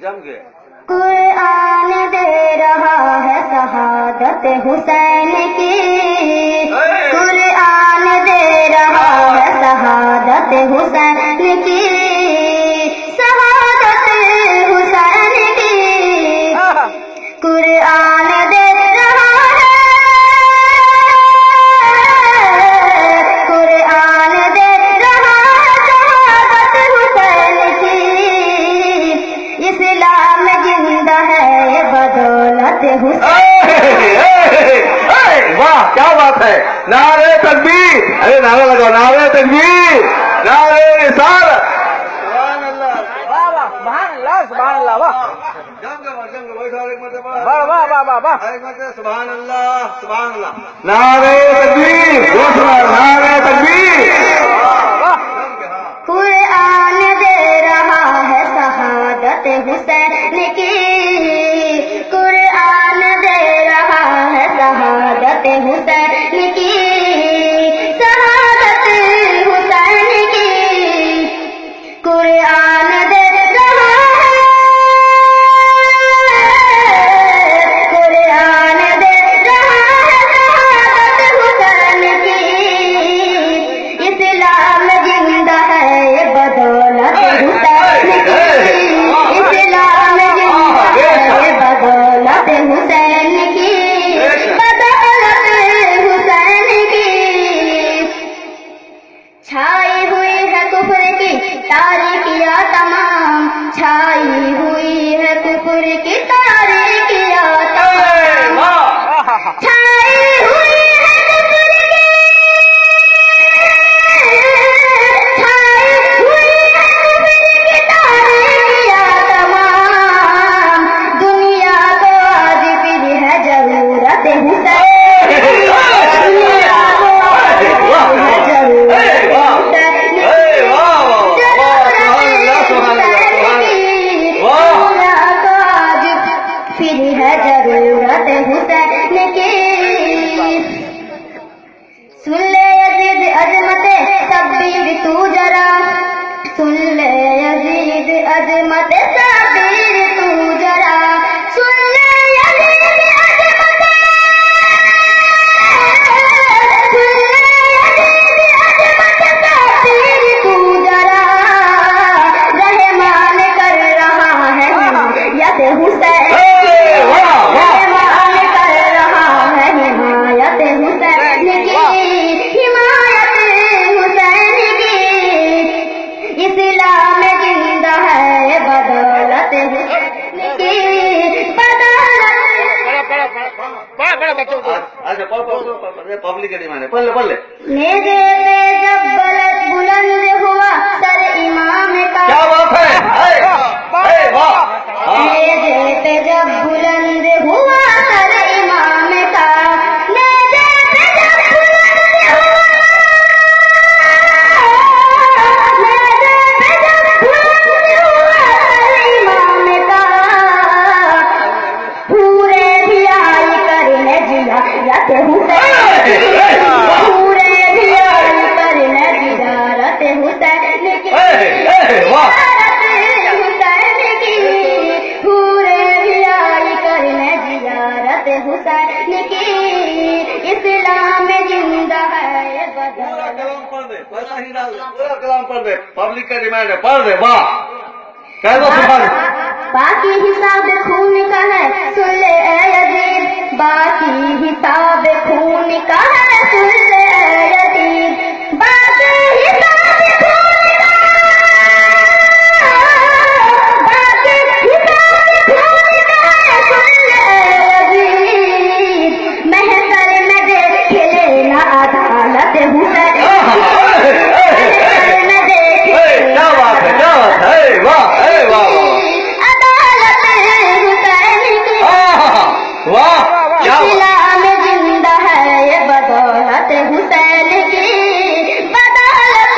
جم گئے. قرآن دے رہا ہے شہادت حسین کی، قرآن دے رہا ہے شہادت حسین کی، شہادت حسین کی، قرآن دے رہا ہے، قرآن دے رہا ہے شہادت حسین کی، اسلام زندہ ہے بدولت حسین. واہ کیا بات ہے. نعرے تکبیر. ارے نعرہ لگاؤ. نعرے تکبیر. نعرے رسالت. سبحان اللہ. واہ واہ سبحان اللہ سبحان اللہ. واہ جم کے بیٹھو ایک مرتبہ. واہ واہ واہ واہ واہ. ایک مرتبہ سبحان اللہ سبحان اللہ. نعرے تکبیر. نعرے تکبیر. قرآن دے رہا ہے شہادت حسین کی، قرآن دے رہا ہے شہادت حسین کی، شہادت حسین کی، قرآن دے رہا ہے، قرآن دے رہا ہے شہادت حسین کی، اسلام زندہ ہے بدولت حسین کی، اسلام زندہ ہے بدولت حسین کی، بدولت حسین کی. چھائی ہوئی ہے کفر کی تاریکیاں تمام، چھائی ہوئی ہے کفر کی تاریکیاں تمام، چھائی ہوئی ہے کفر کی، چھائی ہوئی ہے کفر کی تاریکیاں تمام، دنیا کو آج پھر ہے ضرورت حسین کی، دنیا کو آج پھر ہے ضرورت حسین کی، پھر ہے ضرورت حسین کی. سن لے یزید عظمت شبیر تو ذرا، سن لے یزید عظمت شبیر تو ذرا، سن لے یزید عظمت، سن لے یزید عظمت شبیر تو ذرا، رحمان کر رہا ہے حمایت حسین کی، رحمان کر رہا ہے حمایت حسین کی، حمایت حسین کی، اسلام زندہ ہے بدولت حسین کی، بدولت. بڑا بچوں کو اچھا پبلک کا ڈیمانڈ ہے. پڑھ لے. میرے پہ جب بلند ہوا سر امام کا، کیا بات ہے. واہ. میرے پہ جب بلند ہوا سر امام کا، میرے پہ جب بلند ہوا، میرے پہ جب بلند ہوا سر امام کا، پورے بھی آئی کرنے زیارت حسین کی، پورے بھی آئی کرنے زیارت حسین کی، واہ. حسین کی، پورے بھی آئی کرنے زیارت حسین کی، اسلام زندہ ہے پورا کلام پڑھ دے. پیسہ ہی ڈال دے. پورا کلام پڑھ دے. پبلک کا ڈیمانڈ ہے. پڑھ دے. واہ. کہہ دو سبحان. باقی حساب خون کا ہے سن لے اے یزید، باقی حساب خون کا ہے سن لے اے یزید، باقی حساب خون کا، باقی حساب خون کا ہے سن لے اے یزید، محشر میں دیکھ لینا عدالت حسین کی، محشر میں دیکھ کیا بات ہے. کیا بات ہے. واہ. واہ. عدالت حسین کی، واہ. کیا بات. اسلام زندہ ہے یہ بدولت حسین کی، بدولت